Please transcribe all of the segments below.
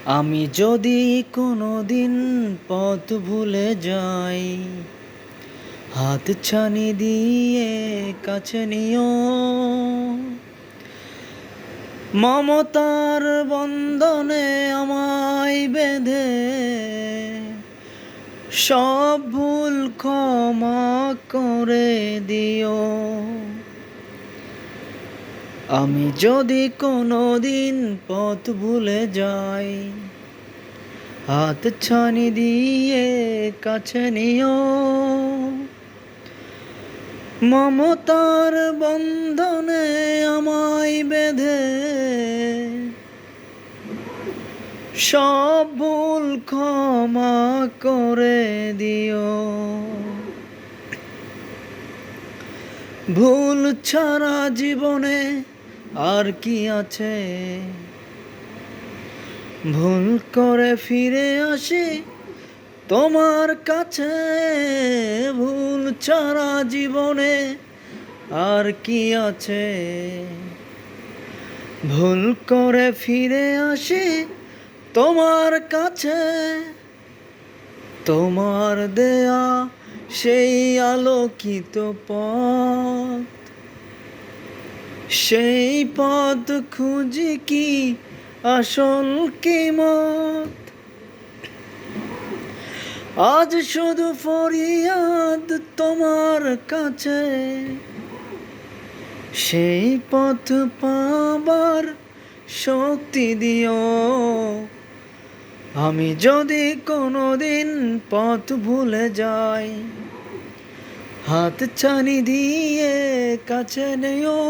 আমি যদি কোনোদিন পথ ভুলে যাই, হাত ছানি দিয়ে কাছে নিও। মমতার বন্ধনে আমায় বেঁধে সব ভুল ক্ষমা করে দিও। আমি যদি কোনোদিন পথ ভুলে যাই, হাত ছানি দিয়ে কাছে নিও। মমতার বন্ধনে আমায় বেঁধে সব ভুল ক্ষমা করে দিও। ভুল ছাড়া জীবনে আর কি আছে? ভুল করে ফিরে আসি তোমার কাছে। ভুল ছাড়া জীবনে আর কি আছে? ভুল করে ফিরে আসি তোমার কাছে। তোমার দেয়া সেই আলোকিত পথ, সেই পথ খুঁজি কি আসল কিমত? আজ শুধু ফরিয়াদ তোমার কাছে, সেই পথ পাবার শক্তি দিও। আমি যদি কোনোদিন পথ ভুলে যাই, হাত ছানি দিয়ে কাছে নিও।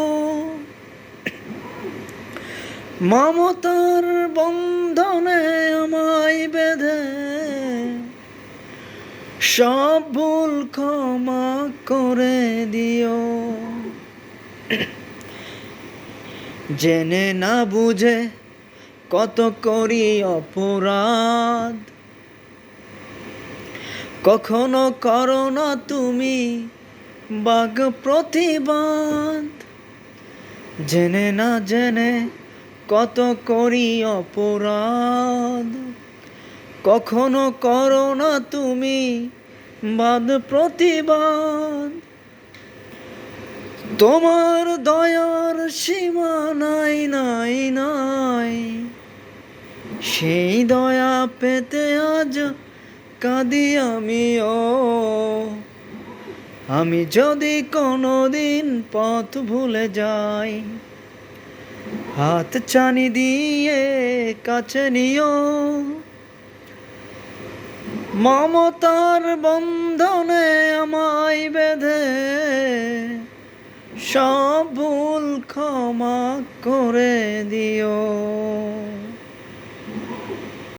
মমতার বন্ধনে আমায় বেঁধে সব ভুল ক্ষমা করে দিও। জেনে না বুঝে কত করি অপরাধ, কখনো করো না তুমি বাগ প্রতিবাদ। জেনে না জেনে কত করি অপরাধ, কখনো করো না তুমি বাদ প্রতিবাদ। তোমার দয়ার সীমা নাই নাই নাই, সেই দয়া পেতে আজ কাঁদি আমিও। আমি যদি কোনোদিন পথ ভুলে যাই, হাত ছানি দিয়ে কাছে নিও। মমতার বন্ধনে আমায় বেঁধে সব ভুল ক্ষমা করে দিও।